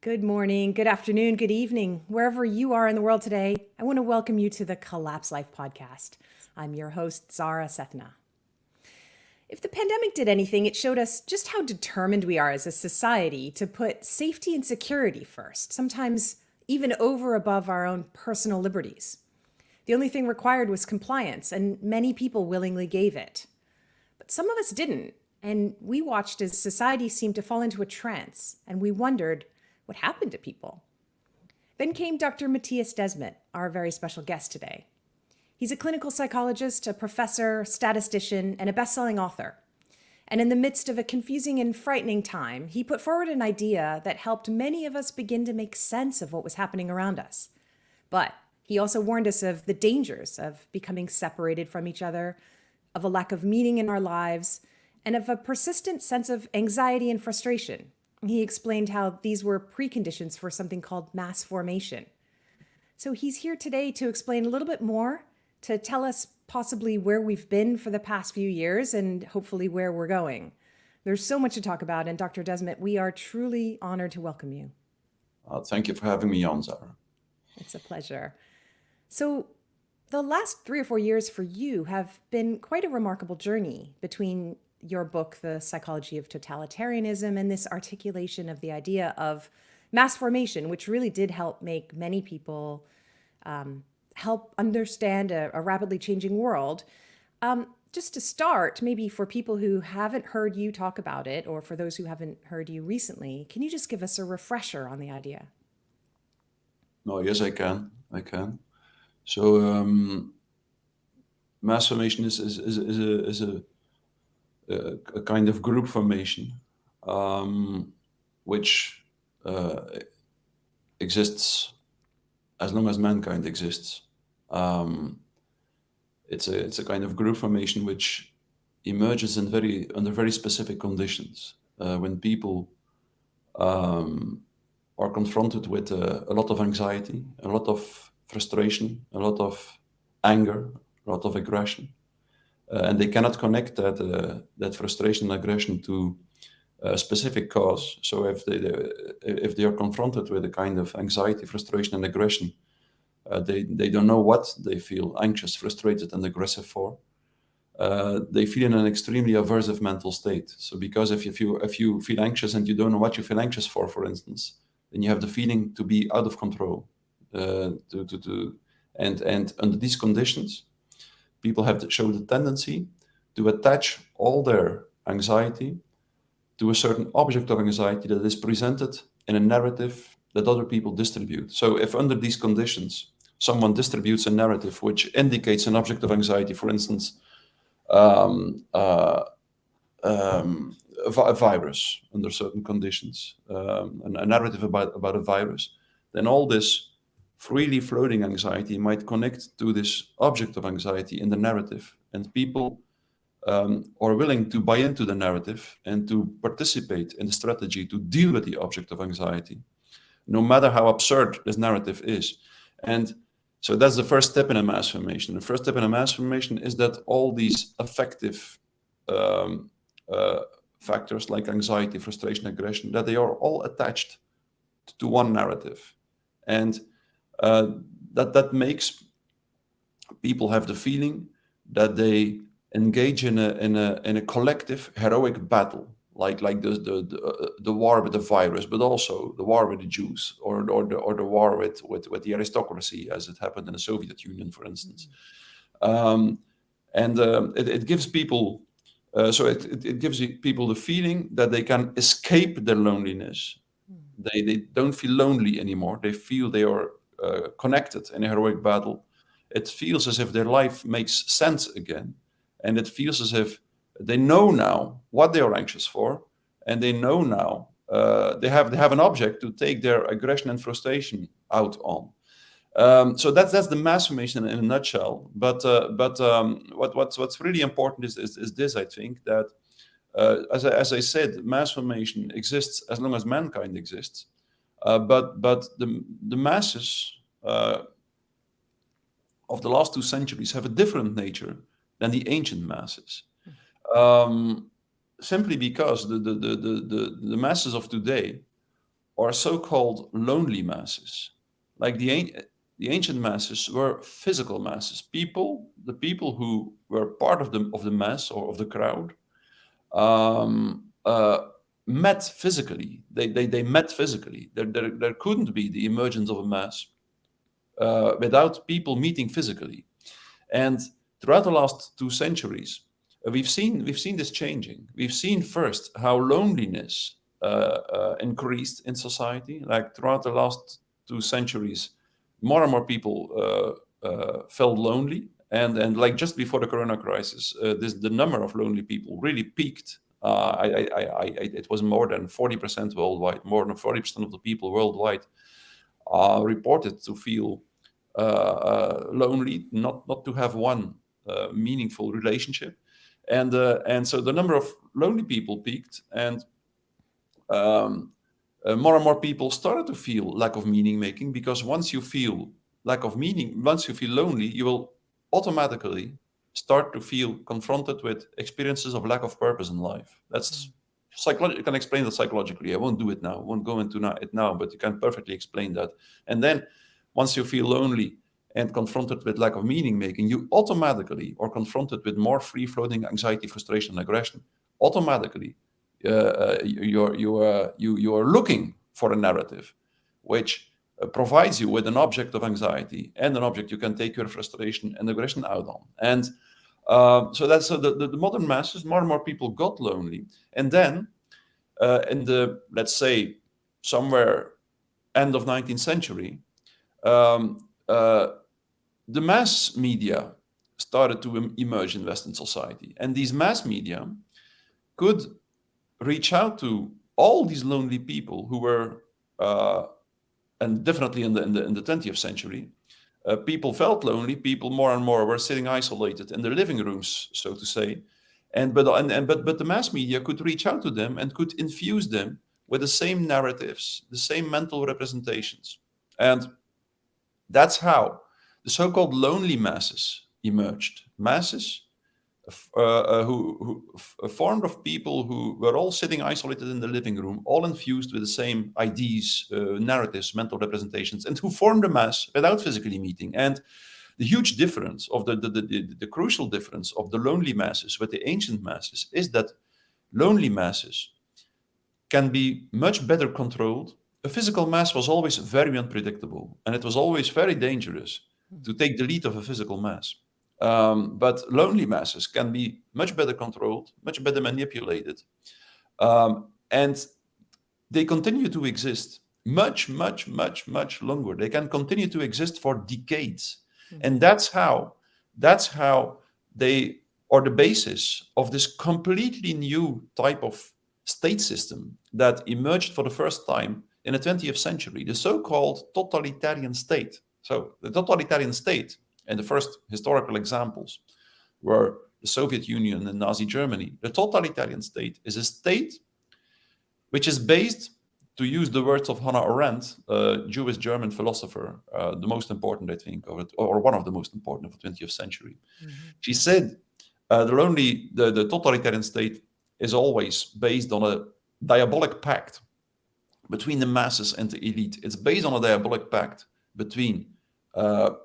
Good morning, good afternoon, good evening, wherever you are in the world today. I want to welcome you to the Collapse Life podcast. I'm your host, Zahra Sethna. If the pandemic did anything, it showed us just how determined we are as a society to put safety and security first, sometimes even over above our own personal liberties. The only thing required was compliance, and many people willingly gave it. But some of us didn't, and we watched as society seemed to fall into a trance, and we wondered what happened to people. Then came Dr. Mattias Desmet, our very special guest today. He's a clinical psychologist, a professor, statistician, and a best-selling author. And in the midst of a confusing and frightening time, he put forward an idea that helped many of us begin to make sense of what was happening around us. But he also warned us of the dangers of becoming separated from each other, of a lack of meaning in our lives, and of a persistent sense of anxiety and frustration. He explained how these were preconditions for something called mass formation. So he's here today to explain a little bit more, to tell us possibly where we've been for the past few years and hopefully where we're going. There's so much to talk about, and Dr. Desmet, we are truly honored to welcome you. Thank you for having me on, Zara. It's a pleasure. So the last 3 or 4 years for you have been quite a remarkable journey between your book, The Psychology of Totalitarianism, and this articulation of the idea of mass formation, which really did help make many people help understand a rapidly changing world. Just to start, maybe for people who haven't heard you talk about it, or for those who haven't heard you recently, can you just give us a refresher on the idea? No, yes, I can. So mass formation is a kind of group formation, which exists as long as mankind exists. It's a kind of group formation which emerges under very specific conditions. When people are confronted with a lot of anxiety, a lot of frustration, a lot of anger, a lot of aggression, and they cannot connect that frustration and aggression to a specific cause. So if they are confronted with a kind of anxiety, frustration, and aggression, they don't know what they feel anxious, frustrated, and aggressive for. They feel in an extremely aversive mental state. So because if you feel anxious and you don't know what you feel anxious for instance, then you have the feeling to be out of control. And under these conditions, people have shown the tendency to attach all their anxiety to a certain object of anxiety that is presented in a narrative that other people distribute. So if under these conditions, someone distributes a narrative which indicates an object of anxiety, for instance, a virus under certain conditions, a narrative about a virus, then all this freely floating anxiety might connect to this object of anxiety in the narrative, and people are willing to buy into the narrative and to participate in the strategy to deal with the object of anxiety, no matter how absurd this narrative is. And so that's the first step in a mass formation. The first step in a mass formation is that all these affective factors like anxiety, frustration, aggression, that they are all attached to one narrative. And that makes people have the feeling that they engage in a collective heroic battle, like the war with the virus, but also the war with the Jews, or the war with the aristocracy, as it happened in the Soviet Union, for instance. It gives people it gives people the feeling that they can escape their loneliness. They don't feel lonely anymore. They feel they are connected in a heroic battle. It feels as if their life makes sense again. And it feels as if they know now what they are anxious for, and they know now they have an object to take their aggression and frustration out on. So that's the mass formation in a nutshell. But what's really important is this, I think, that as I said, mass formation exists as long as mankind exists. But the masses of the last 2 centuries have a different nature than the ancient masses, simply because the masses of today are so-called lonely masses. Like the ancient masses were physical masses. The people who were part of the mass or of the crowd, met physically. They met physically. There couldn't be the emergence of a mass without people meeting physically. And throughout the last 2 centuries, we've seen this changing. We've seen first how loneliness increased in society. Like throughout the last 2 centuries, more and more people felt lonely. And like just before the Corona crisis, the number of lonely people really peaked. It was more than 40% worldwide. More than 40% of the people worldwide reported to feel lonely, not to have one meaningful relationship, and so the number of lonely people peaked, and more and more people started to feel lack of meaning making, because once you feel lack of meaning, once you feel lonely, you will automatically start to feel confronted with experiences of lack of purpose in life. That's you can explain that psychologically. I won't do it now. I won't go into it now, but you can perfectly explain that. And then once you feel lonely and confronted with lack of meaning making, you automatically are confronted with more free-floating anxiety, frustration, and aggression. Automatically, you are looking for a narrative which provides you with an object of anxiety and an object you can take your frustration and aggression out on. And so that's the modern masses. More and more people got lonely, and then in the, let's say, somewhere end of 19th century, the mass media started to emerge in Western society, and these mass media could reach out to all these lonely people who were, and definitely in the 20th century, people felt lonely. People more and more were sitting isolated in their living rooms, so to say, but the mass media could reach out to them and could infuse them with the same narratives, the same mental representations, and that's how the so-called lonely masses emerged. Masses who formed of people who were all sitting isolated in the living room, all infused with the same ideas, narratives, mental representations, and who formed a mass without physically meeting. And the huge difference of the crucial difference of the lonely masses with the ancient masses is that lonely masses can be much better controlled. A physical mass was always very unpredictable, and it was always very dangerous to take the lead of a physical mass. But lonely masses can be much better controlled, much better manipulated, and they continue to exist much longer. They can continue to exist for decades, and that's how they are the basis of this completely new type of state system that emerged for the first time in the 20th century, the so-called totalitarian state. So the totalitarian state, and the first historical examples were the Soviet Union and Nazi Germany. The totalitarian state is a state which is based, to use the words of Hannah Arendt, a Jewish German philosopher, the most important, I think, or one of the most important of the 20th century. She said the totalitarian state is always based on a diabolic pact between the masses and the elite. It's based on a diabolic pact between a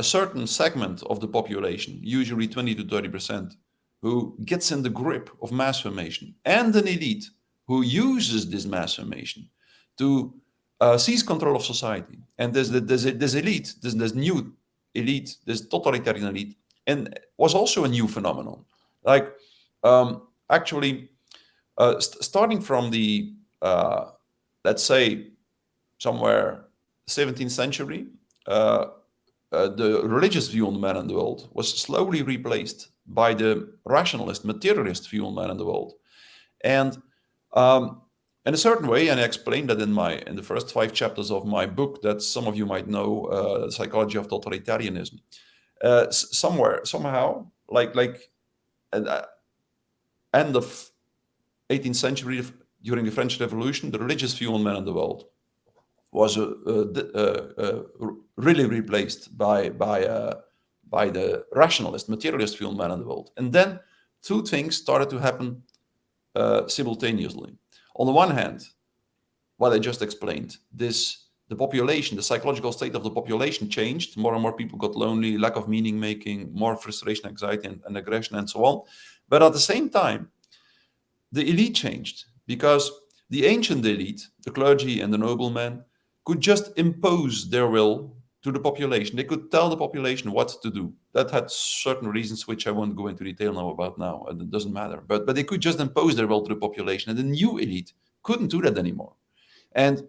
certain segment of the population, usually 20 to 30%, who gets in the grip of mass formation, and an elite who uses this mass formation to seize control of society. And this elite, this new elite, this totalitarian elite, and was also a new phenomenon. Like actually, starting from the let's say somewhere 17th century, the religious view on man and the world was slowly replaced by the rationalist, materialist view on man and the world. And in a certain way, and I explained that in the first 5 chapters of my book that some of you might know, Psychology of Totalitarianism. Somehow, like at the end of 18th century, during the French Revolution, the religious view on man and the world was really replaced by the rationalist, materialist view on man and the world. And then 2 things started to happen simultaneously. On the one hand, what I just explained. The population, the psychological state of the population changed. More and more people got lonely, lack of meaning making, more frustration, anxiety, and aggression, and so on. But at the same time, the elite changed, because the ancient elite, the clergy and the noblemen, could just impose their will to the population. They could tell the population what to do. That had certain reasons, which I won't go into detail now. It doesn't matter. But they could just impose their will to the population, and the new elite couldn't do that anymore. And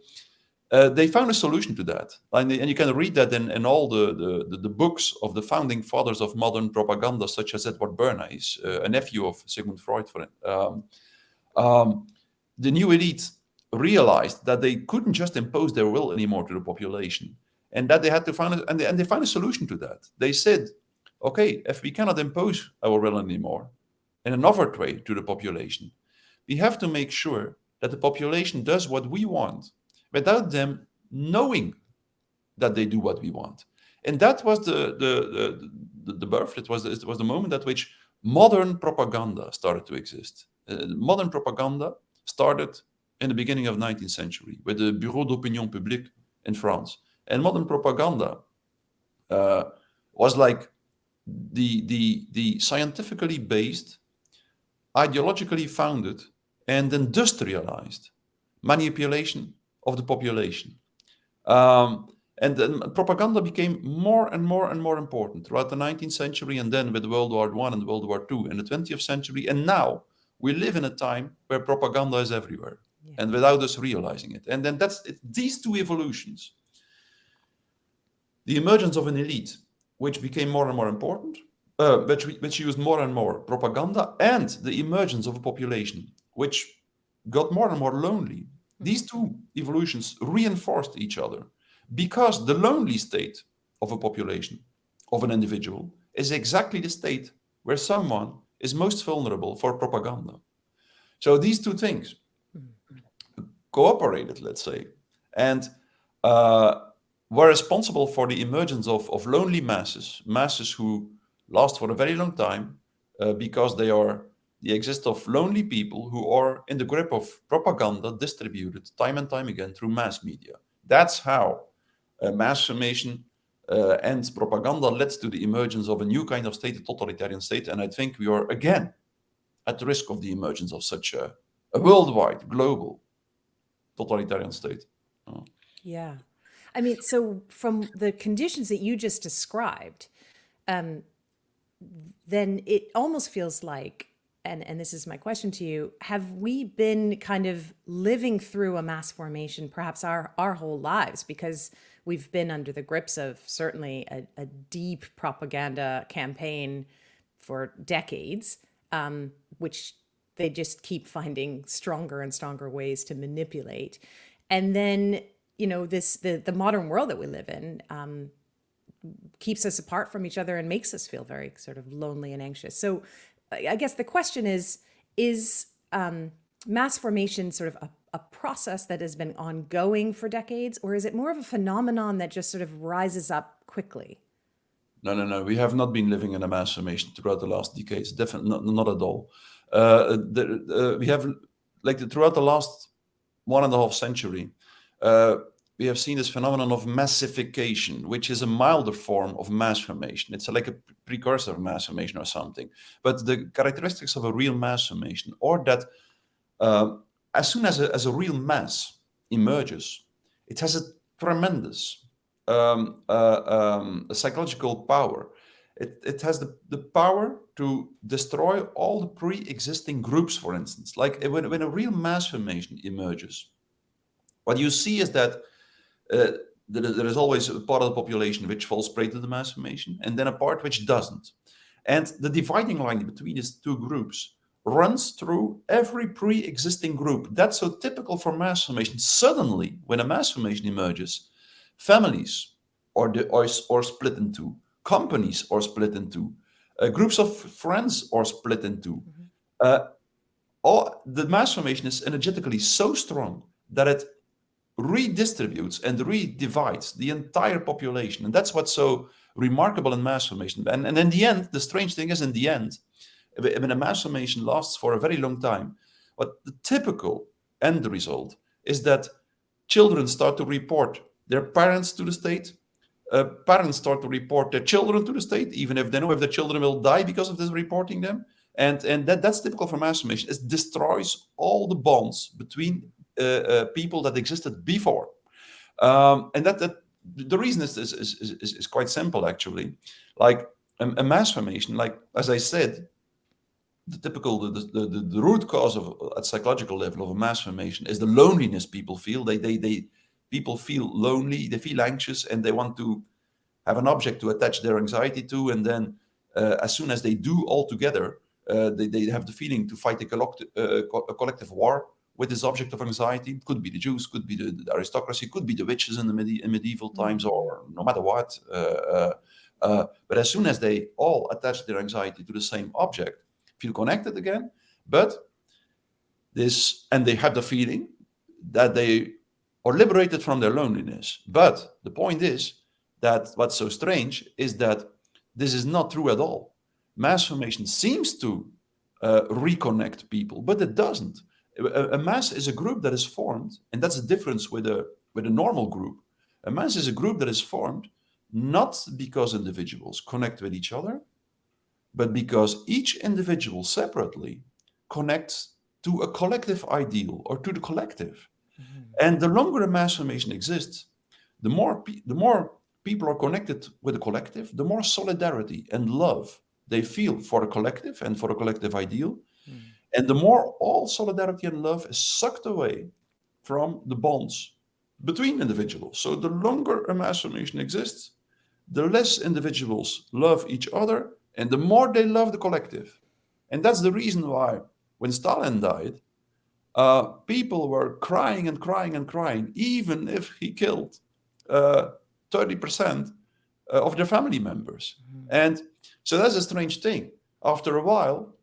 they found a solution to that, and you can read that in all the books of the founding fathers of modern propaganda, such as Edward Bernays, a nephew of Sigmund Freud. The new elite realized that they couldn't just impose their will anymore to the population, and that they had to find and they found a solution to that. They said, okay, if we cannot impose our will anymore in another way to the population, we have to make sure that the population does what we want without them knowing that they do what we want. And that was the birth. It was the moment at which modern propaganda started to exist. Modern propaganda started in the beginning of 19th century with the Bureau d'Opinion Publique in France. And modern propaganda was like the scientifically based, ideologically founded, and industrialized manipulation of the population. And then propaganda became more and more and more important throughout the 19th century, and then with World War I and World War II in the 20th century. And now we live in a time where propaganda is everywhere, and without us realizing it. And then these two evolutions, the emergence of an elite, which became more and more important, which used more and more propaganda, and the emergence of a population, which got more and more lonely. These two evolutions reinforced each other, because the lonely state of a population, of an individual, is exactly the state where someone is most vulnerable for propaganda. So these two things cooperated, let's say, and were responsible for the emergence of lonely masses who last for a very long time, because they are the exist of lonely people who are in the grip of propaganda distributed time and time again through mass media. That's how mass formation and propaganda led to the emergence of a new kind of state, a totalitarian state. And I think we are again at the risk of the emergence of such a worldwide, global totalitarian state. Yeah. I mean, so from the conditions that you just described, then it almost feels like, and this is my question to you, have we been kind of living through a mass formation perhaps our whole lives, because we've been under the grips of certainly a deep propaganda campaign for decades, which they just keep finding stronger and stronger ways to manipulate. And then, you know, the modern world that we live in keeps us apart from each other and makes us feel very sort of lonely and anxious. So I guess the question is mass formation sort of a process that has been ongoing for decades, or is it more of a phenomenon that just sort of rises up quickly? No. We have not been living in a mass formation throughout the last decades. Definitely not at all. We have, throughout the last 1.5 century, we have seen this phenomenon of massification, which is a milder form of mass formation. It's like a precursor of mass formation or something. But the characteristics of a real mass formation are that as soon as a real mass emerges, it has a tremendous psychological power. It has the power to destroy all the pre-existing groups, for instance. Like when a real mass formation emerges, what you see is that there is always a part of the population which falls prey to the mass formation, and then a part which doesn't. And the dividing line between these two groups runs through every pre-existing group. That's so typical for mass formation. Suddenly, when a mass formation emerges, families are split in two, companies are split in two, groups of friends are split in two. The mass formation is energetically so strong that it redistributes and redivides the entire population. And that's what's so remarkable in mass formation. And in the end, the strange thing is, in the end, when a mass formation lasts for a very long time, what the typical end result is that children start to report their parents to the state. Parents start to report their children to the state, even if they know if the children will die because of this reporting them. And that's typical for mass formation. It destroys all the bonds between people that existed before. And that the reason is quite simple, actually. Like a mass formation, like as I said, the root cause of at psychological level of a mass formation is the loneliness people feel. People feel lonely, they feel anxious, and they want to have an object to attach their anxiety to. And then as soon as they do all together, they have the feeling to fight a collective war with this object of anxiety. It could be the Jews, could be the aristocracy, could be the witches in the in medieval times, or no matter what. But as soon as they all attach their anxiety to the same object, feel connected again, but and they have the feeling that they are liberated from their loneliness. But the point is that what's so strange is that this is not true at all. Mass formation seems to reconnect people, but it doesn't. A mass is a group that is formed, and that's the difference with a normal group. A mass is a group that is formed not because individuals connect with each other, but because each individual separately connects to a collective ideal or to the collective. Mm-hmm. And the longer a mass formation exists, the more people are connected with the collective, the more solidarity and love they feel for the collective and for the collective ideal. Mm. And the more all solidarity and love is sucked away from the bonds between individuals. So the longer a mass formation exists, the less individuals love each other, and the more they love the collective. And that's the reason why when Stalin died, people were crying and crying and crying, even if he killed 30% of their family members. Mm-hmm. And so that's a strange thing. After a while,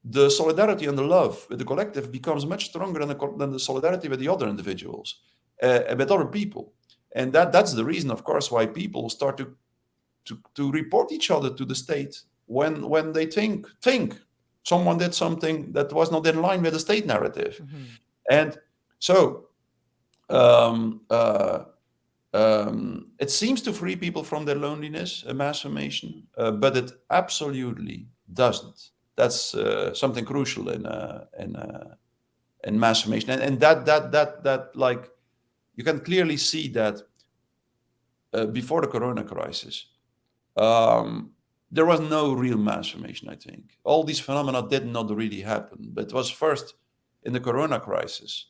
the solidarity and the love with the collective becomes much stronger than the solidarity with the other individuals, with other people. And that's the reason, of course, why people start to report each other to the state when they think someone did something that was not in line with the state narrative. Mm-hmm. And so it seems to free people from their loneliness, a mass formation, but it absolutely doesn't. That's something crucial in mass formation, and that like you can clearly see that before the Corona crisis, there was no real mass formation. I think all these phenomena did not really happen, but it was first in the Corona crisis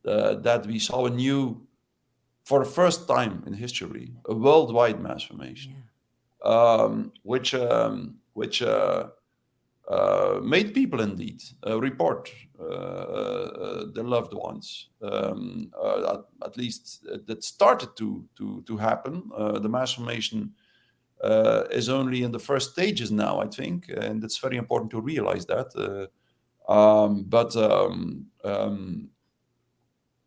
that we saw for the first time in history, a worldwide mass formation, which made people indeed report their loved ones. At least that started to happen. The mass formation is only in the first stages now, I think, and it's very important to realize that.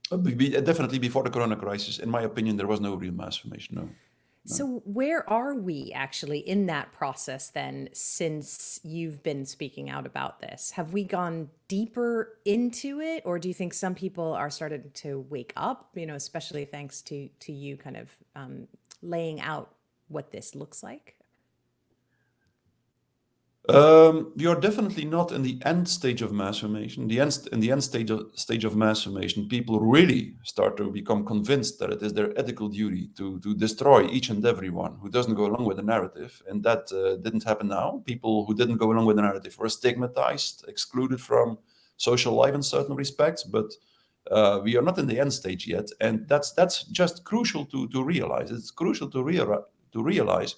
Definitely before the Corona crisis, in my opinion, there was no real mass formation. No. So where are we actually in that process then, since you've been speaking out about this? Have we gone deeper into it, or do you think some people are starting to wake up, especially thanks to you kind of laying out what this looks like? We are definitely not in the end stage of mass formation. In the end stage of mass formation, people really start to become convinced that it is their ethical duty to destroy each and every one who doesn't go along with the narrative. And that didn't happen now. People who didn't go along with the narrative were stigmatized, excluded from social life in certain respects. But we are not in the end stage yet. And that's just crucial to realize. It's crucial to realize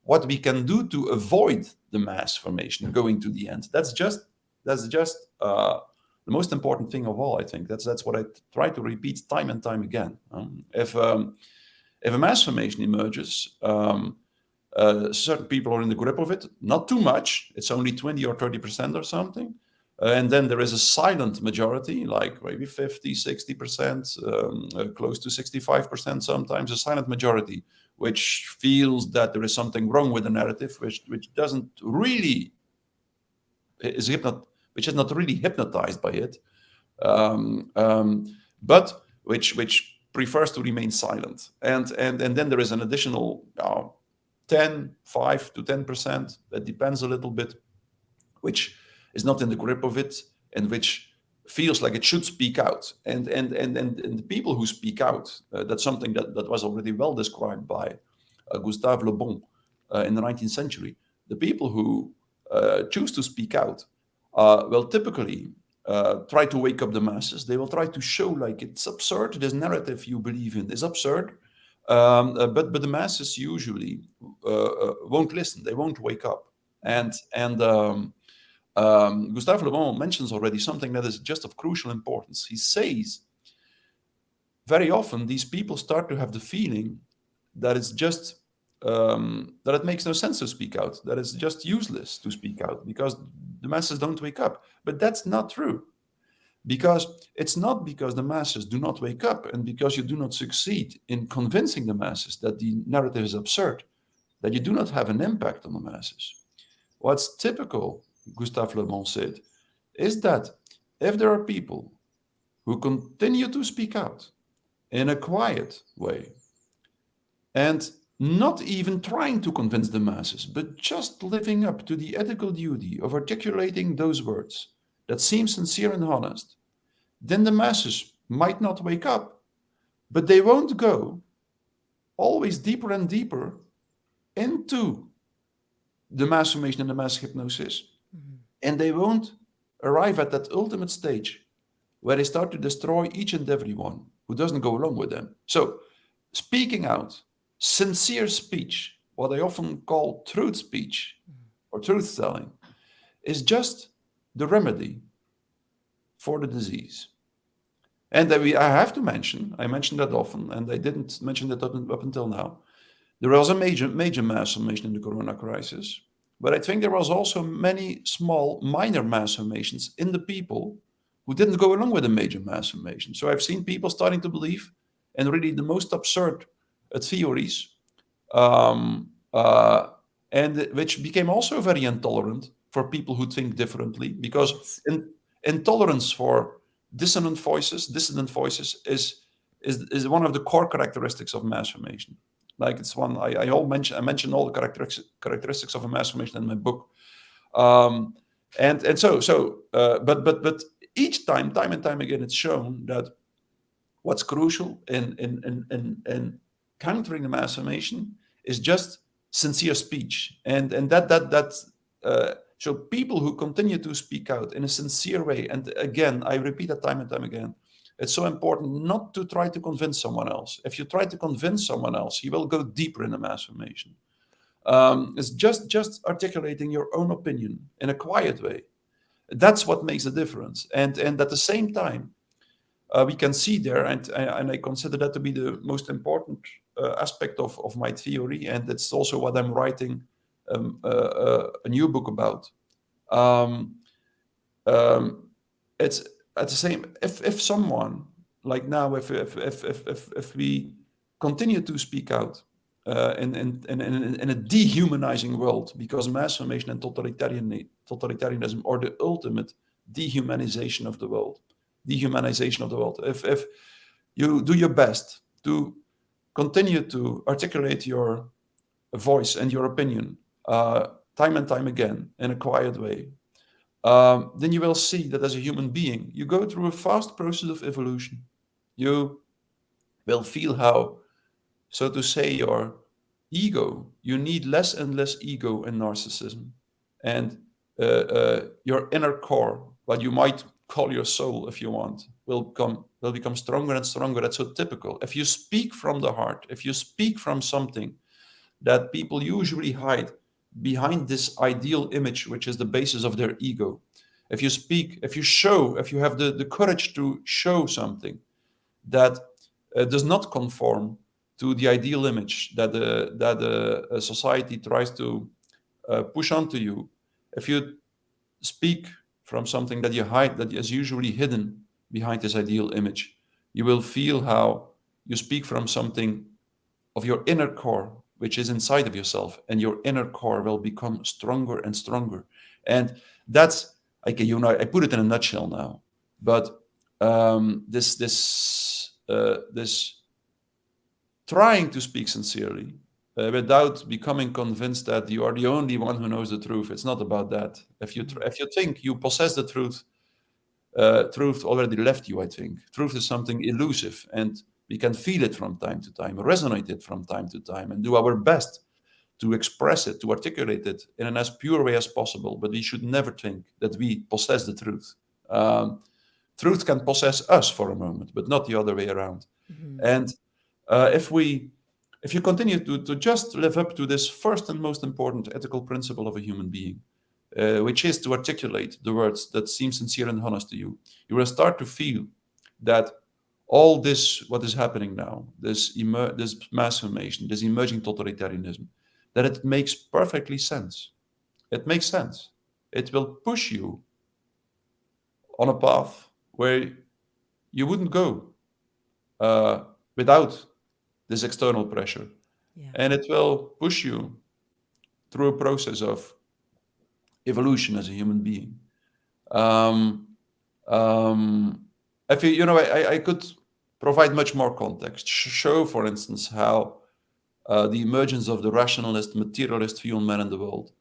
what we can do to avoid the mass formation going to the end. That's just the most important thing of all, I think. That's what I try to repeat time and time again. If a mass formation emerges, certain people are in the grip of it, not too much. It's only 20 or 30% or something. And then there is a silent majority, like maybe 50, 60%, close to 65% sometimes, a silent majority, which feels that there is something wrong with the narrative, which doesn't really which is not really hypnotized by it, but which prefers to remain silent. And then there is an additional 5 to 10%, that depends a little bit, which is not in the grip of it and which feels like it should speak out. And the people who speak out, that's something that was already well described by Gustave Le Bon in the 19th century. The people who choose to speak out will typically try to wake up the masses. They will try to show like it's absurd. This narrative you believe in is absurd. But the masses usually won't listen. They won't wake up. And Gustave Le Bon mentions already something that is just of crucial importance. He says very often these people start to have the feeling that it's just that it makes no sense to speak out, that it's just useless to speak out because the masses don't wake up. But that's not true, because it's not because the masses do not wake up and because you do not succeed in convincing the masses that the narrative is absurd, that you do not have an impact on the masses. What's typical, Gustave Le Bon said, is that if there are people who continue to speak out in a quiet way and not even trying to convince the masses, but just living up to the ethical duty of articulating those words that seem sincere and honest, then the masses might not wake up, but they won't go always deeper and deeper into the mass formation and the mass hypnosis. Mm-hmm. And they won't arrive at that ultimate stage where they start to destroy each and every one who doesn't go along with them. So speaking out, sincere speech, what I often call truth speech or truth telling, is just the remedy for the disease. And I have to mention, I mention that often, and I didn't mention that up until now, there was a major mass formation in the corona crisis, but I think there was also many small, minor mass formations in the people who didn't go along with the major mass formation. So I've seen people starting to believe in really the most absurd theories, and which became also very intolerant for people who think differently, because intolerance for dissident voices is one of the core characteristics of mass formation. Like it's one I mention all the characteristics of a mass formation in my book, but each time and time again, it's shown that what's crucial in countering the mass formation is just sincere speech, and so people who continue to speak out in a sincere way, and again, I repeat that time and time again, it's so important not to try to convince someone else. If you try to convince someone else, you will go deeper in the mass formation. It's just articulating your own opinion in a quiet way. That's what makes a difference. And at the same time, we can see there, and I consider that to be the most important aspect of my theory, and it's also what I'm writing a new book about. It's at the same. If someone like now, if we continue to speak out in a dehumanizing world, because mass formation and totalitarianism are the ultimate dehumanization of the world. If you do your best to continue to articulate your voice and your opinion time and time again in a quiet way, then you will see that as a human being, you go through a fast process of evolution. You will feel how, so to say, your ego, you need less and less ego and narcissism. And your inner core, what you might call your soul if you want, will become stronger and stronger. That's so typical. If you speak from the heart, if you speak from something that people usually hide behind this ideal image, which is the basis of their ego, if you speak, if you have the courage to show something that does not conform to the ideal image that the society tries to push onto you, if you speak from something that you hide, that is usually hidden behind this ideal image, you will feel how you speak from something of your inner core, which is inside of yourself, and your inner core will become stronger and stronger. And that's, okay, I put it in a nutshell now, but this trying to speak sincerely without becoming convinced that you are the only one who knows the truth. It's not about that. If you think you possess the truth, truth already left you, I think. Truth is something elusive, and we can feel it from time to time, resonate it from time to time, and do our best to express it, to articulate it in an as pure way as possible. But we should never think that we possess the truth. Truth can possess us for a moment, but not the other way around. And if you continue to just live up to this first and most important ethical principle of a human being, which is to articulate the words that seem sincere and honest to you, you will start to feel that all this, what is happening now, this mass formation, this emerging totalitarianism, that it makes perfectly sense. It makes sense. It will push you on a path where you wouldn't go without this external pressure. Yeah. And it will push you through a process of evolution as a human being. If I could provide much more context. Show, for instance, how the emergence of the rationalist, materialist view on man in the world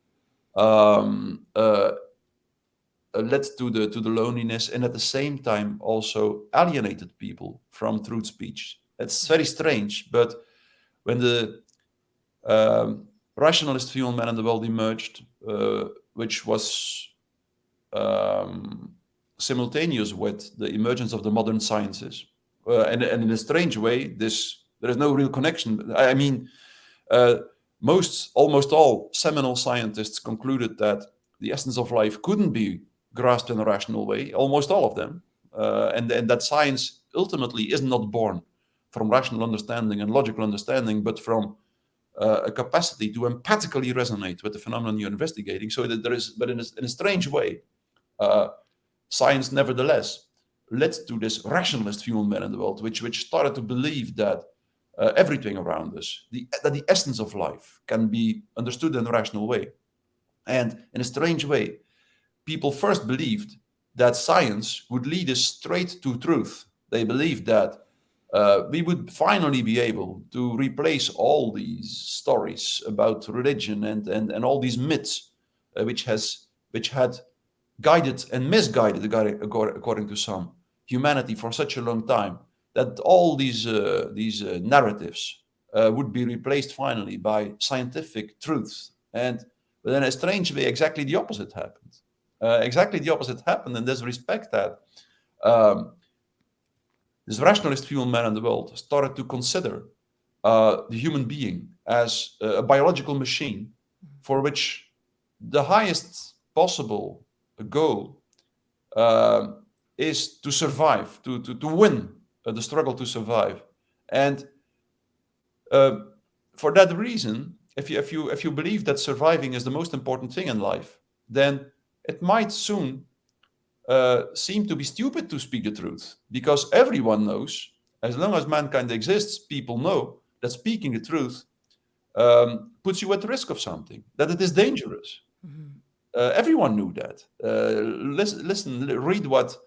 led to the loneliness, and at the same time also alienated people from truth speech. It's very strange, but when the rationalist view on man in the world emerged, which was simultaneous with the emergence of the modern sciences, and in a strange way, there is no real connection. I mean, almost all seminal scientists concluded that the essence of life couldn't be grasped in a rational way, almost all of them, and that science ultimately is not born from rational understanding and logical understanding, but from a capacity to empathically resonate with the phenomenon you're investigating. So that there is, but in a strange way, science nevertheless led to this rationalist view on man in the world, which started to believe that everything around us, that the essence of life can be understood in a rational way. And in a strange way, people first believed that science would lead us straight to truth. They believed that we would finally be able to replace all these stories about religion and all these myths, which had guided and misguided, according to some, humanity for such a long time, that all these narratives would be replaced finally by scientific truths. And but in a strange way, exactly the opposite happened. Exactly the opposite happened in this respect, that this rationalist view on man in the world started to consider the human being as a biological machine for which the highest possible goal is to survive, to win the struggle to survive. And for that reason, if you believe that surviving is the most important thing in life, then it might soon seem to be stupid to speak the truth, because everyone knows, as long as mankind exists, people know that speaking the truth puts you at risk of something, that it is dangerous. Everyone knew that. Listen, read what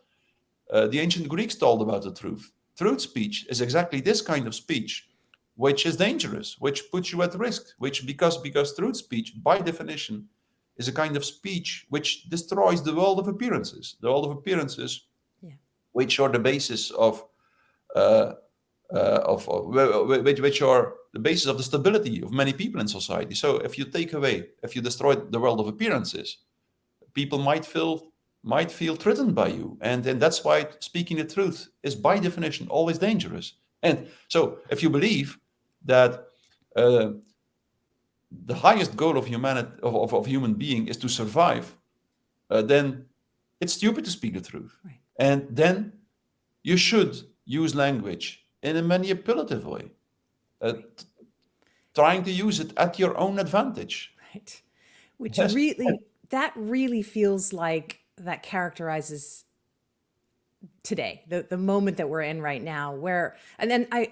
the ancient Greeks told about the truth. Truth speech is exactly this kind of speech, which is dangerous, which puts you at risk, because truth speech, by definition, is a kind of speech which destroys the world of appearances. The world of appearances, which are the basis which are the basis of the stability of many people in society. So if you destroy the world of appearances, people might feel threatened by you, and that's why speaking the truth is by definition always dangerous. And so if you believe that the highest goal of humanity, of human being, is to survive, then it's stupid to speak the truth. Right. And then you should use language in a manipulative way, trying to use it at your own advantage. Right. Which really feels like that characterizes today, the moment that we're in right now, where, and then I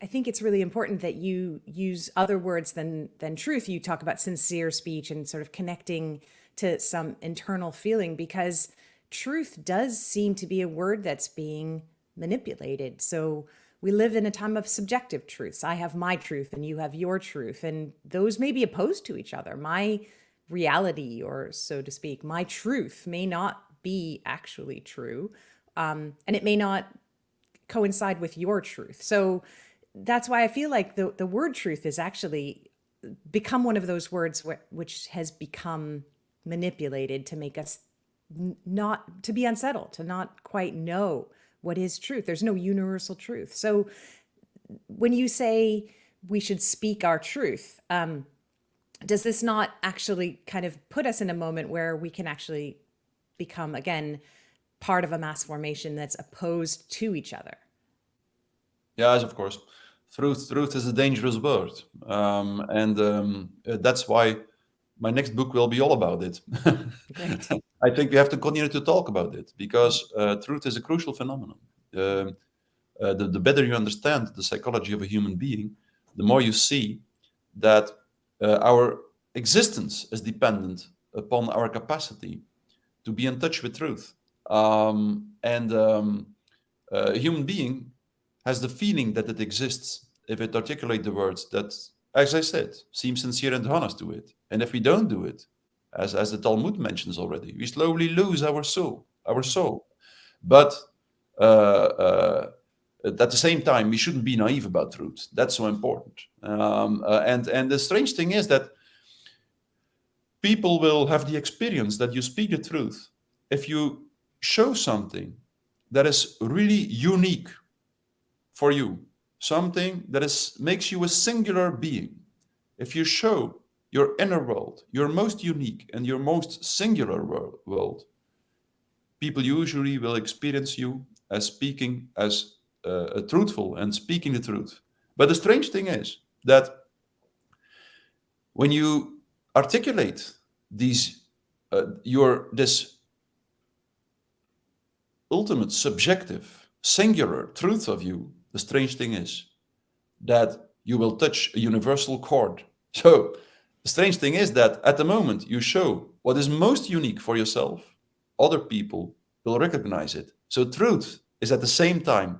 think it's really important that you use other words than truth. You talk about sincere speech and sort of connecting to some internal feeling, because truth does seem to be a word that's being manipulated. So we live in a time of subjective truths. I have my truth and you have your truth, and those may be opposed to each other. My reality, or so to speak, my truth may not be actually true, and it may not coincide with your truth. So that's why I feel like the word truth is actually become one of those words which has become manipulated to make us not to be unsettled, to not quite know what is truth. There's no universal truth. So when you say we should speak our truth, does this not actually kind of put us in a moment where we can actually become, again, part of a mass formation that's opposed to each other? Yes, of course. Truth is a dangerous word, and that's why my next book will be all about it. Great. I think we have to continue to talk about it because truth is a crucial phenomenon. The better you understand the psychology of a human being, the more you see that our existence is dependent upon our capacity to be in touch with truth. A human being has the feeling that it exists if it articulates the words that, as I said, seem sincere and honest to it. And if we don't do it, as the Talmud mentions already, we slowly lose our soul. But at the same time, we shouldn't be naive about truth. That's so important. And the strange thing is that people will have the experience that you speak the truth if you show something that is really unique for you, something that makes you a singular being. If you show your inner world, your most unique and your most singular world, people usually will experience you as speaking as truthful and speaking the truth. But the strange thing is that when you articulate this ultimate subjective singular truth of you, the strange thing is that you will touch a universal chord. So the strange thing is that at the moment you show what is most unique for yourself, other people will recognize it. So truth is at the same time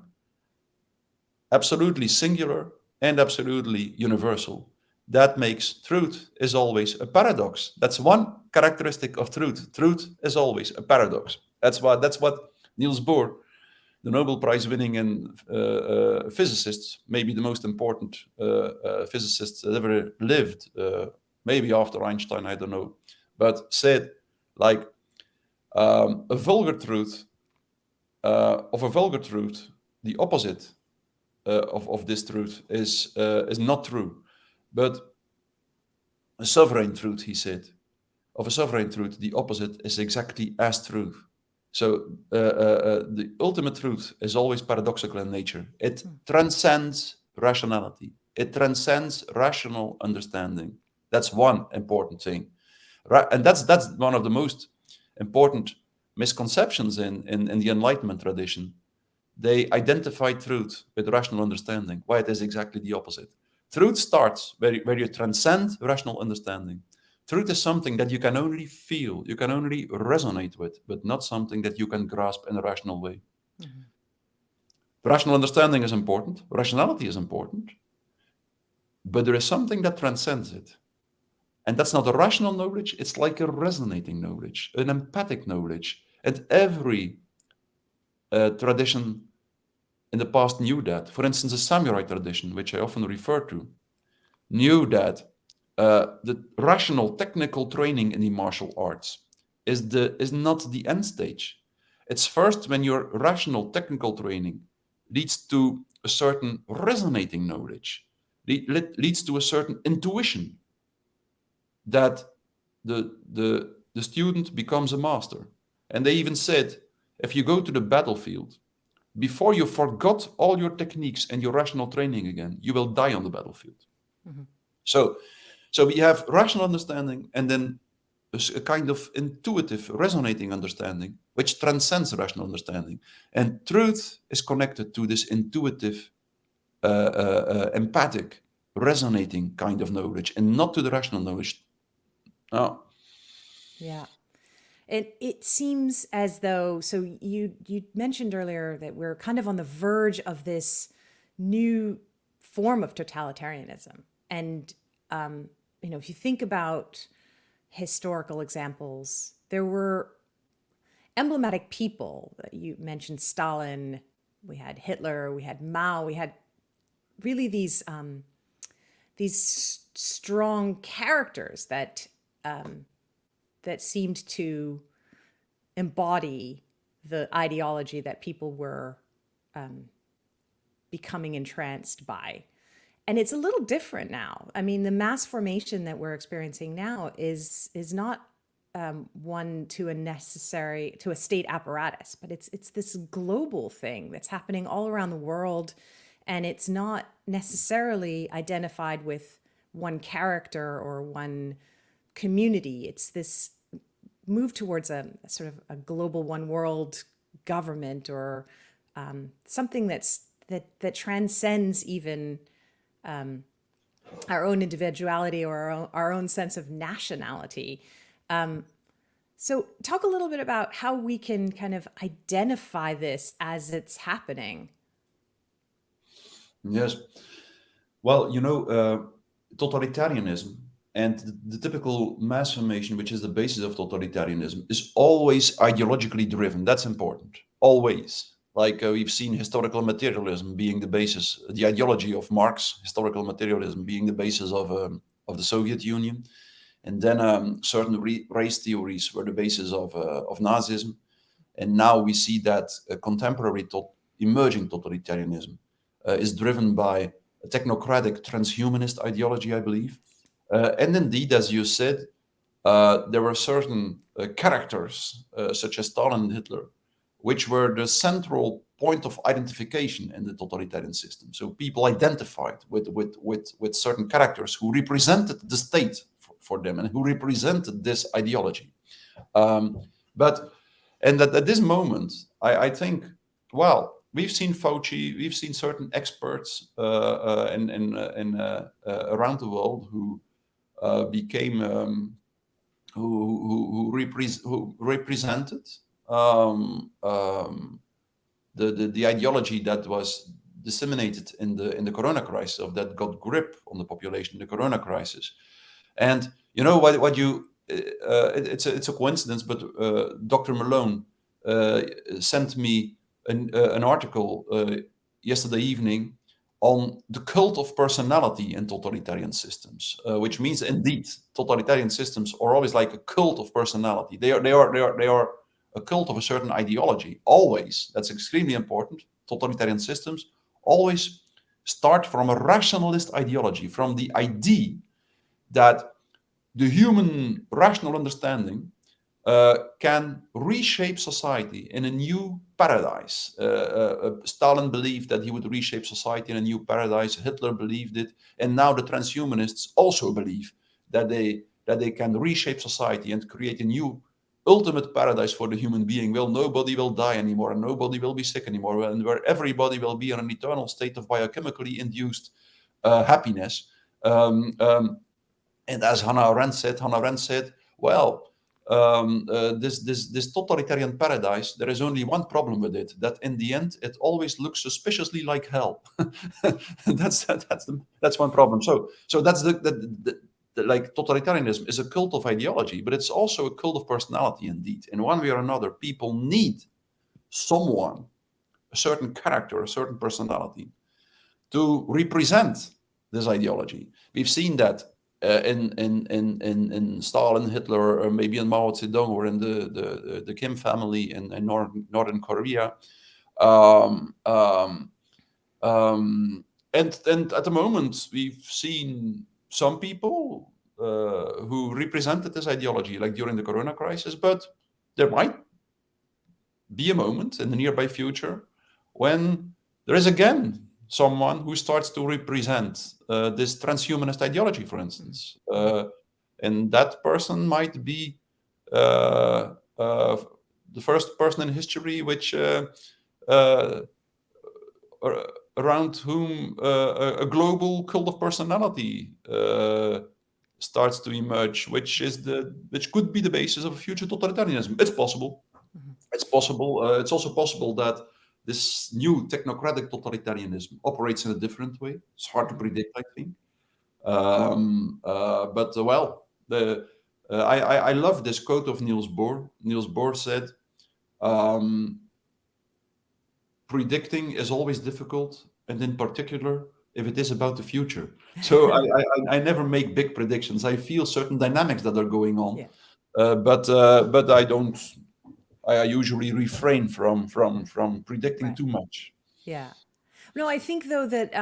absolutely singular and absolutely universal. That makes truth is always a paradox. That's one characteristic of truth. Truth is always a paradox. That's what Niels Bohr, the Nobel Prize winning and physicist, maybe the most important physicist that ever lived, maybe after Einstein, I don't know, but said like a vulgar truth, the opposite of this truth is not true. But a sovereign truth, he said, of a sovereign truth, the opposite is exactly as true. So the ultimate truth is always paradoxical in nature. It transcends rationality. It transcends rational understanding. That's one important thing. And that's one of the most important misconceptions in the Enlightenment tradition. They identify truth with rational understanding, why it is exactly the opposite. Truth starts where you transcend rational understanding. Truth is something that you can only feel, you can only resonate with, but not something that you can grasp in a rational way. Mm-hmm. Rational understanding is important, rationality is important, but there is something that transcends it. And that's not a rational knowledge, it's like a resonating knowledge, an empathic knowledge. And every tradition in the past knew that. For instance, the samurai tradition, which I often refer to, knew that the rational technical training in the martial arts is not the end stage. It's first when your rational technical training leads to a certain resonating knowledge, leads to a certain intuition, that the student becomes a master. And they even said, if you go to the battlefield, before you forgot all your techniques and your rational training again, you will die on the battlefield. Mm-hmm. So we have rational understanding and then a kind of intuitive, resonating understanding, which transcends rational understanding. And truth is connected to this intuitive, empathic, resonating kind of knowledge, and not to the rational knowledge. No. Yeah. It seems as though, so you mentioned earlier that we're kind of on the verge of this new form of totalitarianism. And, if you think about historical examples, there were emblematic people. You mentioned Stalin, we had Hitler, we had Mao, we had really these strong characters that seemed to embody the ideology that people were becoming entranced by. And it's a little different now. I mean, the mass formation that we're experiencing now is not one to a state apparatus, but it's this global thing that's happening all around the world, and it's not necessarily identified with one character or one community. It's this move towards a sort of a global one world government, or something that transcends even our own individuality or our own sense of nationality. So talk a little bit about how we can kind of identify this as it's happening. Yes. Well, totalitarianism and the typical mass formation, which is the basis of totalitarianism, is always ideologically driven. That's important. Always. Like we've seen historical materialism being the basis, the ideology of Marx, historical materialism being the basis of the Soviet Union. And then certain race theories were the basis of Nazism. And now we see that contemporary emerging totalitarianism is driven by a technocratic transhumanist ideology, I believe. And indeed, as you said, there were certain characters, such as Stalin and Hitler, which were the central point of identification in the totalitarian system. So people identified with certain characters who represented the state for them and who represented this ideology. But at this moment, I think, well, we've seen Fauci, we've seen certain experts around the world who became who represented the ideology that was disseminated in the corona crisis, of that got grip on the population, the corona crisis. And it's a coincidence, but Dr. Malone sent me an article yesterday evening on the cult of personality in totalitarian systems, which means indeed totalitarian systems are always like a cult of personality. They are a cult of a certain ideology. Always, that's extremely important. Totalitarian systems always start from a rationalist ideology, from the idea that the human rational understanding can reshape society in a new paradise. Stalin believed that he would reshape society in a new paradise. Hitler believed it, and now the transhumanists also believe that they can reshape society and create a new ultimate paradise for the human being. Well, nobody will die anymore, and nobody will be sick anymore, and where everybody will be in an eternal state of biochemically induced happiness. And as Hannah Arendt said, well, this totalitarian paradise, there is only one problem with it: that in the end, it always looks suspiciously like hell. that's one problem. So that's the like totalitarianism is a cult of ideology, but it's also a cult of personality. Indeed, in one way or another, people need someone, a certain character, a certain personality, to represent this ideology. We've seen that in Stalin, Hitler, or maybe in Mao Zedong, or in the Kim family in Northern Korea. And at the moment, we've seen some people who represented this ideology, like during the corona crisis, but there might be a moment in the nearby future when there is again someone who starts to represent this transhumanist ideology, for instance. And that person might be the first person in history which around whom a global cult of personality starts to emerge, which could be the basis of future totalitarianism. It's possible. It's possible. It's also possible that this new technocratic totalitarianism operates in a different way. It's hard to predict, I think. I love this quote of Niels Bohr. Niels Bohr said, predicting is always difficult, and in particular, if it is about the future. So I never make big predictions. I feel certain dynamics that are going on, Yeah. but I don't. I usually refrain from predicting Right. too much. Yeah. No, I think though that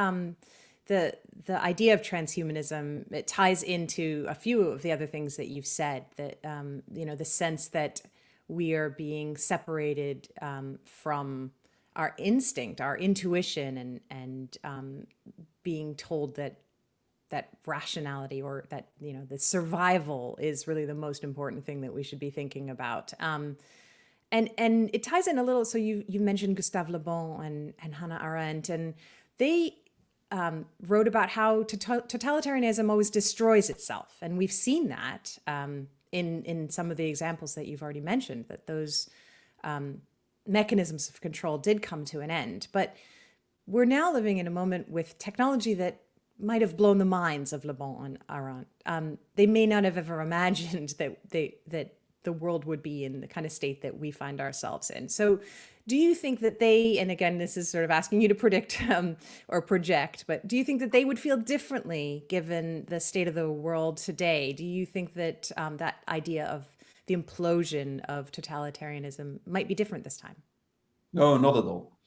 the idea of transhumanism, it ties into a few of the other things that you've said. That the sense that we are being separated from our instinct, our intuition, and being told that rationality, or that the survival is really the most important thing that we should be thinking about. And it ties in a little. So you mentioned Gustave Le Bon and Hannah Arendt, and they wrote about how totalitarianism always destroys itself, and we've seen that in some of the examples that you've already mentioned, that those mechanisms of control did come to an end. But we're now living in a moment with technology that might have blown the minds of Le Bon and Arendt. They may not have ever imagined that the world would be in the kind of state that we find ourselves in. So do you think that they, and again, this is sort of asking you to predict or project, but do you think that they would feel differently given the state of the world today? Do you think that that idea of the implosion of totalitarianism might be different this time? No, not at all.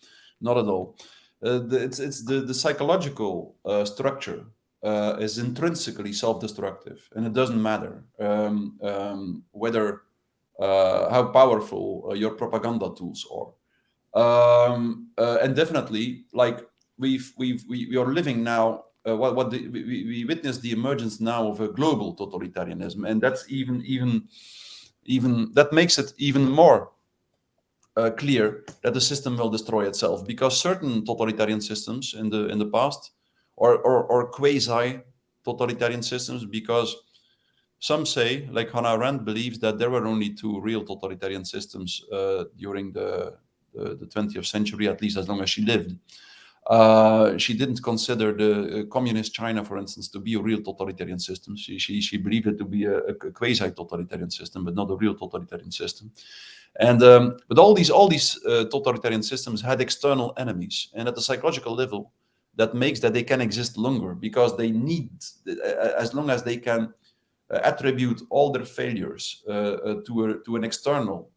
Not at all. It's the psychological structure is intrinsically self-destructive, and it doesn't matter whether how powerful your propaganda tools are. And definitely, like we are living now. We witness the emergence now of a global totalitarianism, and that's even that makes it even more clear that the system will destroy itself, because certain totalitarian systems in the past, or quasi totalitarian systems, because some say, like Hannah Arendt believes that there were only two real totalitarian systems during the 20th century, at least as long as she lived. She didn't consider the communist China, for instance, to be a real totalitarian system. She believed it to be a quasi-totalitarian system, but not a real totalitarian system. And but all these totalitarian systems had external enemies, and at the psychological level, that makes that they can exist longer, because they need, as long as they can attribute all their failures to an external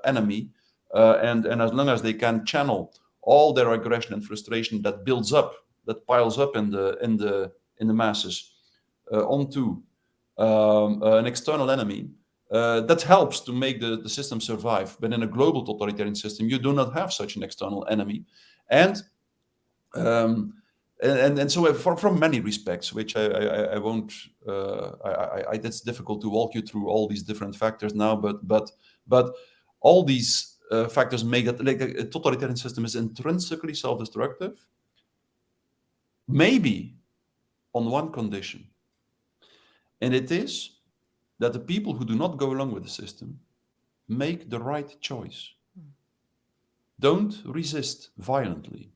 enemy, and as long as they can channel all their aggression and frustration that builds up, that piles up in the masses onto an external enemy, that helps to make the system survive. But in a global totalitarian system, you do not have such an external enemy, and so from many respects, which I won't, it's difficult to walk you through all these different factors now, but all these factors make that, like, a totalitarian system is intrinsically self-destructive, maybe on one condition, and it is that the people who do not go along with the system make the right choice. Don't resist violently,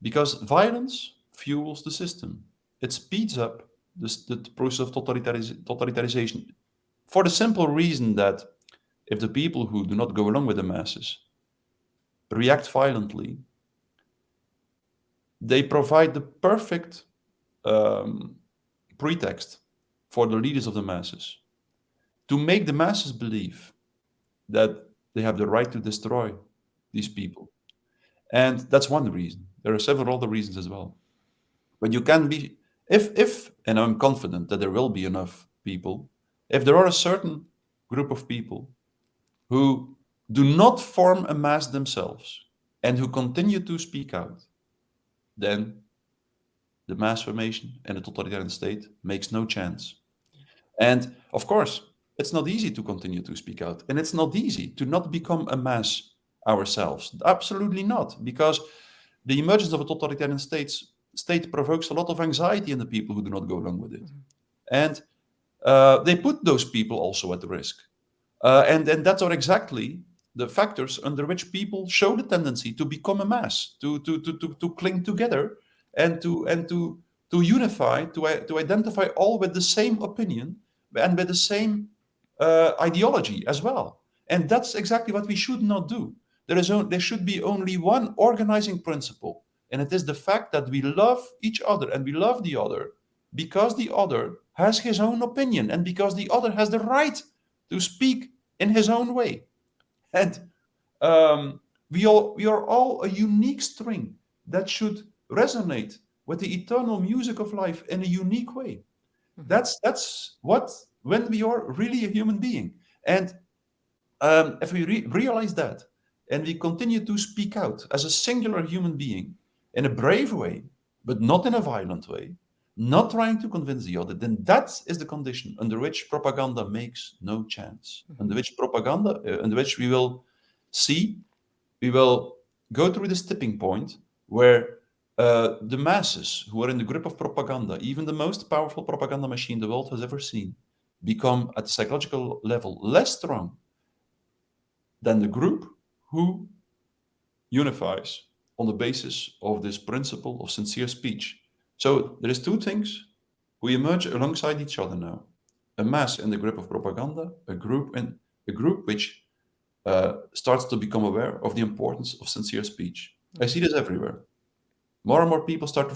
because violence fuels the system. It speeds up the process of totalitarianization, for the simple reason that if the people who do not go along with the masses react violently, they provide the perfect pretext for the leaders of the masses to make the masses believe that they have the right to destroy these people. And that's one reason. There are several other reasons as well. But you can be, if, and I'm confident that there will be enough people, if there are a certain group of people who do not form a mass themselves and who continue to speak out, then the mass formation and the totalitarian state makes no chance. And of course, it's not easy to continue to speak out, and it's not easy to not become a mass ourselves. Absolutely not, because the emergence of a totalitarian state provokes a lot of anxiety in the people who do not go along with it. And they put those people also at risk. And that's are exactly the factors under which people show the tendency to become a mass, to cling together, and to unify, to identify all with the same opinion and with the same ideology as well. And that's exactly what we should not do. There should be only one organizing principle, and it is the fact that we love each other and we love the other because the other has his own opinion and because the other has the right to speak in his own way. And we are all a unique string that should resonate with the eternal music of life in a unique way. That's what when we are really a human being. And if we realize that and we continue to speak out as a singular human being in a brave way, but not in a violent way, not trying to convince the other, then that is the condition under which propaganda makes no chance, under which we will see, we will go through this tipping point where the masses who are in the grip of propaganda, even the most powerful propaganda machine the world has ever seen, become at the psychological level less strong than the group who unifies on the basis of this principle of sincere speech. So there is two things who emerge alongside each other now: a mass in the grip of propaganda, a group which starts to become aware of the importance of sincere speech. I see this everywhere. More and more people start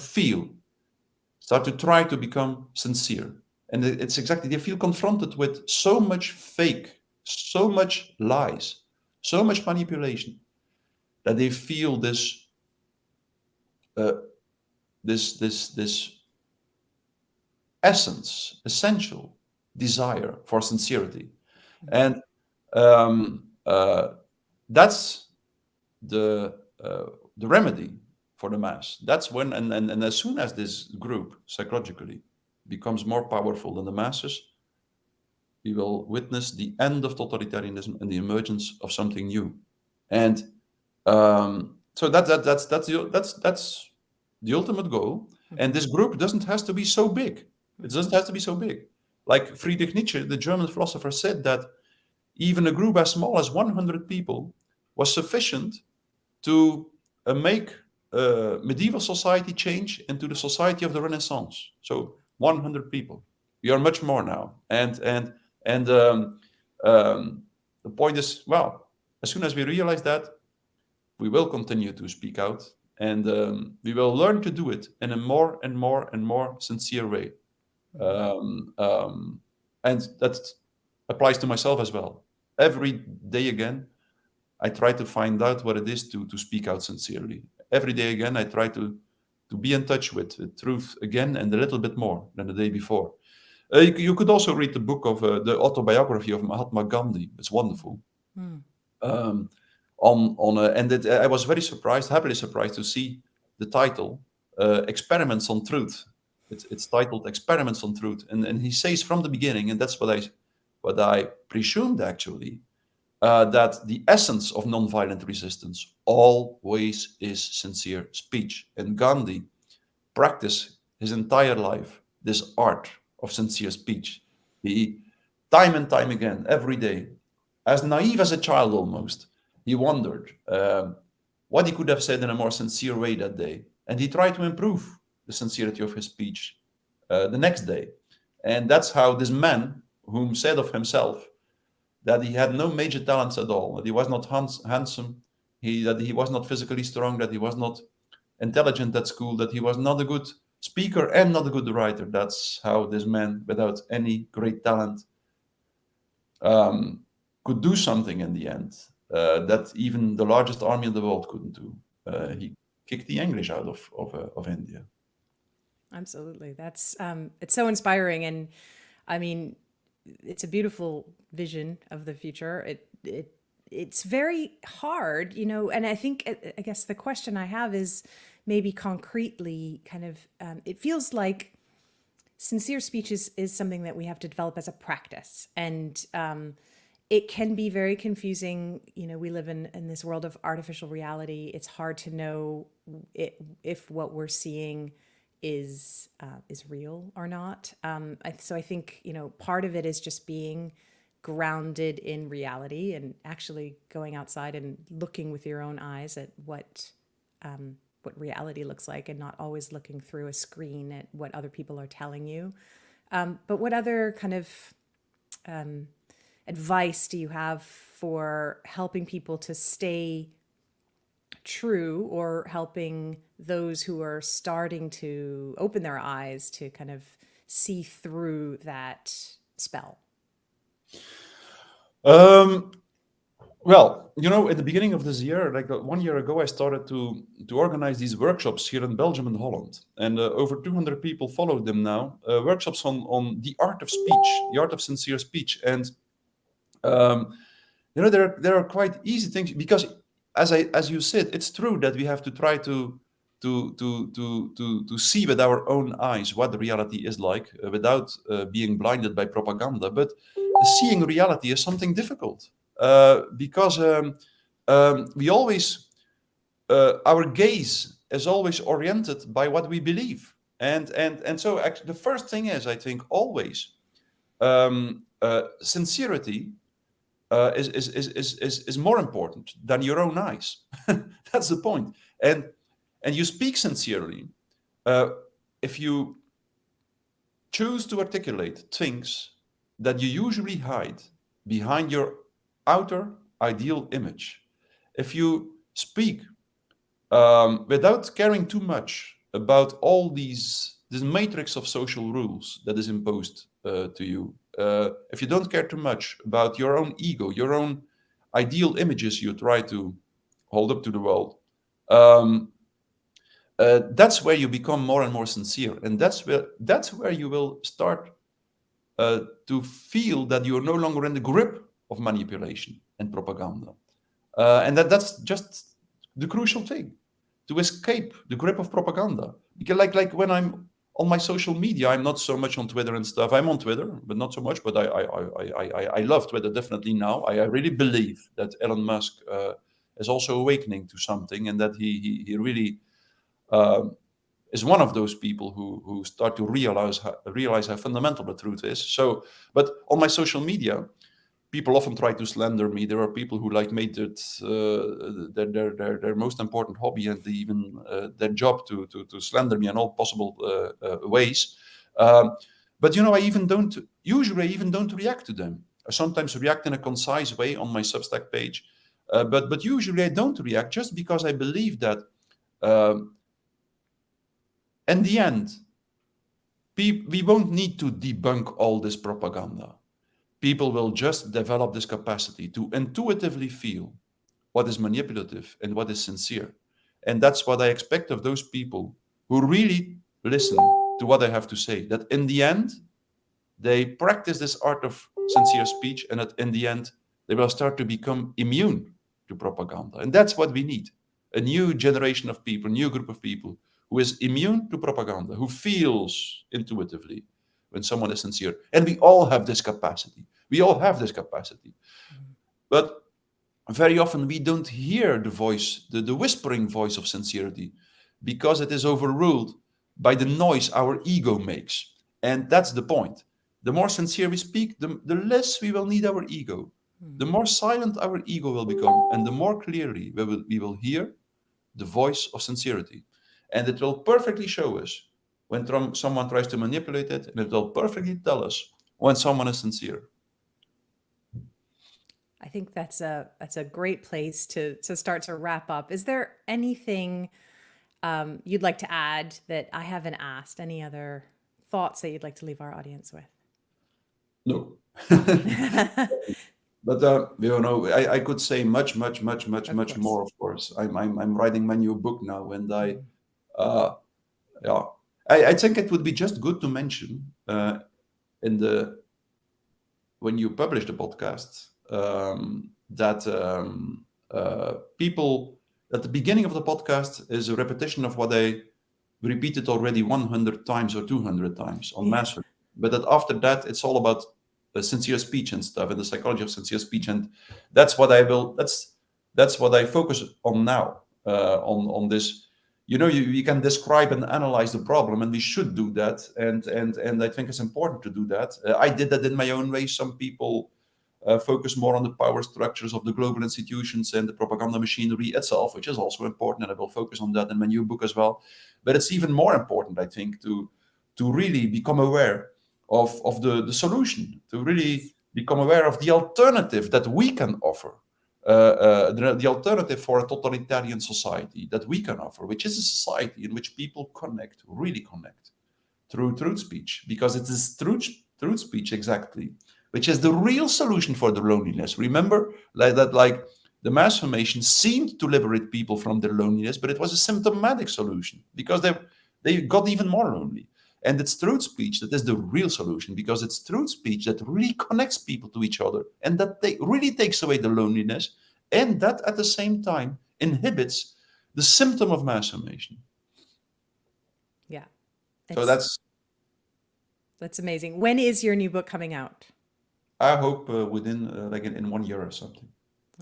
to try to become sincere. And it's exactly, they feel confronted with so much fake, so much lies, so much manipulation, that they feel this essential desire for sincerity. And that's the remedy for the mass. That's when, and as soon as this group psychologically becomes more powerful than the masses, we will witness the end of totalitarianism and the emergence of something new. And so that's the ultimate goal. And this group doesn't have to be so big. It doesn't have to be so big. Like Friedrich Nietzsche, the German philosopher, said that even a group as small as 100 people was sufficient to make medieval society change into the society of the Renaissance. So 100 people. We are much more now. And the point is, well, as soon as we realize that, we will continue to speak out, and we will learn to do it in a more and more sincere way. And that applies to myself as well. Every day again, I try to find out what it is to speak out sincerely. Every day again, I try to be in touch with truth again and a little bit more than the day before. You could also read the book of the autobiography of Mahatma Gandhi. It's wonderful. I was very surprised, happily surprised, to see the title, "Experiments on Truth." It's titled "Experiments on Truth," and he says from the beginning, and that's what I presumed actually, that the essence of nonviolent resistance always is sincere speech. And Gandhi practiced his entire life this art of sincere speech. He, time and time again, every day, as naive as a child almost, he wondered what he could have said in a more sincere way that day. And he tried to improve the sincerity of his speech the next day. And that's how this man, whom said of himself that he had no major talents at all, that he was not handsome, that he was not physically strong, that he was not intelligent at school, that he was not a good speaker and not a good writer. That's how this man, without any great talent, could do something in the end that even the largest army in the world couldn't do. He kicked the English out of India. Absolutely. That's it's so inspiring. And I mean, it's a beautiful vision of the future. It's very hard, and I guess the question I have is maybe concretely kind of, it feels like sincere speech is something that we have to develop as a practice. And it can be very confusing. We live in this world of artificial reality. It's hard to know if what we're seeing is real or not. So I think, part of it is just being grounded in reality and actually going outside and looking with your own eyes at what reality looks like, and not always looking through a screen at what other people are telling you. But what other kind of advice do you have for helping people to stay true, or helping those who are starting to open their eyes to kind of see through that spell? Well, at the beginning of this year, like 1 year ago, I started to organize these workshops here in Belgium and Holland, and over 200 people followed them now. Workshops on the art of speech, the art of sincere speech, and there are quite easy things, because as you said, it's true that we have to try to see with our own eyes what the reality is like, without being blinded by propaganda. But seeing reality is something difficult, because we always our gaze is always oriented by what we believe, and so actually the first thing is, I think, always sincerity is more important than your own eyes. That's the point. And you speak sincerely if you choose to articulate things that you usually hide behind your outer ideal image. If you speak without caring too much about all this matrix of social rules that is imposed to you, if you don't care too much about your own ego, your own ideal images you try to hold up to the world, that's where you become more and more sincere, and that's where you will start to feel that you are no longer in the grip of manipulation and propaganda, and that's just the crucial thing, to escape the grip of propaganda. Because like when I'm on my social media, I'm not so much on Twitter and stuff. I'm on Twitter, but not so much. But I love Twitter definitely now. I really believe that Elon Musk is also awakening to something, and that he really is one of those people who start to realize how fundamental the truth is. So, but on my social media, people often try to slander me. There are people who made it their most important hobby, and even their job to slander me in all possible ways. But I even don't react to them. I sometimes react in a concise way on my Substack page, but usually I don't react, just because I believe that in the end, we won't need to debunk all this propaganda. People will just develop this capacity to intuitively feel what is manipulative and what is sincere. And that's what I expect of those people who really listen to what I have to say, that in the end, they practice this art of sincere speech, and that in the end, they will start to become immune to propaganda. And that's what we need. A new generation of people, a new group of people who is immune to propaganda, who feels intuitively when someone is sincere. And we all have this capacity. We all have this capacity. But very often we don't hear the voice, the whispering voice of sincerity, because it is overruled by the noise our ego makes. And that's the point. The more sincere we speak, the less we will need our ego. The more silent our ego will become, and the more clearly we will hear the voice of sincerity. And it will perfectly show us when someone tries to manipulate it, and it will perfectly tell us when someone is sincere. I think that's a great place to start to wrap up. Is there anything you'd like to add that I haven't asked? Any other thoughts that you'd like to leave our audience with? No. But I could say much more. Of course, I'm writing my new book now, and I think it would be just good to mention when you publish the podcast, that people at the beginning of the podcast is a repetition of what I repeated already 100 times or 200 times on Master. But that after that, it's all about sincere speech and stuff, and the psychology of sincere speech, and that's what that's what I focus on now. On this, you can describe and analyze the problem, and we should do that, and I think it's important to do that. I did that in my own way. Some people focus more on the power structures of the global institutions and the propaganda machinery itself, which is also important, and I will focus on that in my new book as well. But it's even more important, I think, to really become aware of the solution, to really become aware of the alternative that we can offer, the alternative for a totalitarian society that we can offer, which is a society in which people connect, really connect, through truth speech, because it is truth speech exactly, which is the real solution for the loneliness. Remember, like the mass formation seemed to liberate people from their loneliness, but it was a symptomatic solution because they got even more lonely. And it's truth speech that is the real solution, because it's truth speech that really connects people to each other, and that really takes away the loneliness, and that at the same time inhibits the symptom of mass formation. Yeah. So that's amazing. When is your new book coming out? I hope within like in 1 year or something.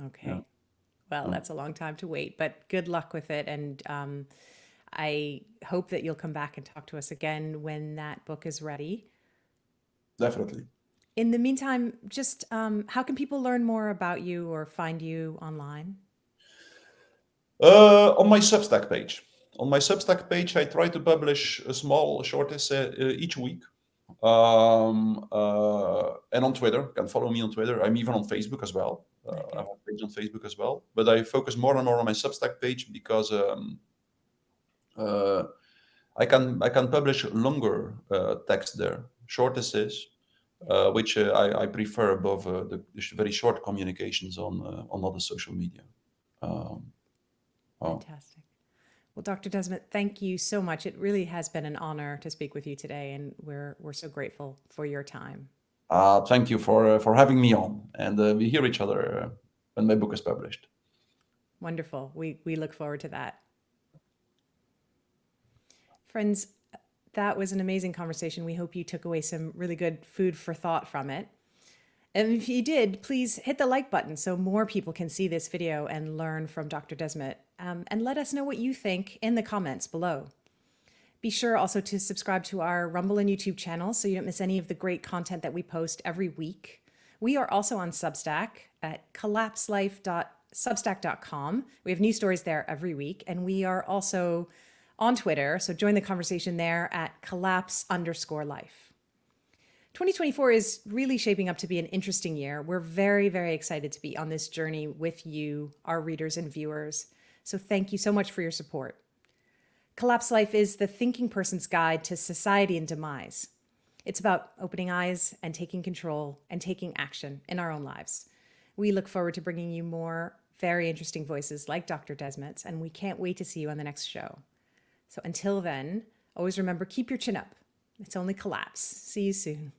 Okay. Yeah. Well, that's a long time to wait, but good luck with it. And I hope that you'll come back and talk to us again when that book is ready. Definitely. In the meantime, just how can people learn more about you or find you online? On my Substack page. On my Substack page, I try to publish a small, short essay each week. And on Twitter, you can follow me on Twitter. I'm even on Facebook as well. I have a page on Facebook as well. But I focus more and more on my Substack page because I can publish longer text there, short essays, which I prefer above the very short communications on other social media. Fantastic. Well, Dr. Desmet, thank you so much. It really has been an honor to speak with you today, and we're so grateful for your time. Thank you for having me on, and we hear each other when my book is published. Wonderful. We look forward to that. Friends, that was an amazing conversation. We hope you took away some really good food for thought from it. And if you did, please hit the like button so more people can see this video and learn from Dr. Desmet. And let us know what you think in the comments below. Be sure also to subscribe to our Rumble and YouTube channel so you don't miss any of the great content that we post every week. We are also on Substack at collapselife.substack.com. We have new stories there every week. And we are also on Twitter, so join the conversation there at collapse_life. 2024 is really shaping up to be an interesting year. We're very, very excited to be on this journey with you, our readers and viewers. So thank you so much for your support. Collapse Life is the thinking person's guide to society and demise. It's about opening eyes and taking control and taking action in our own lives. We look forward to bringing you more very interesting voices like Dr. Desmet's, and we can't wait to see you on the next show. So until then, always remember, keep your chin up. It's only collapse. See you soon.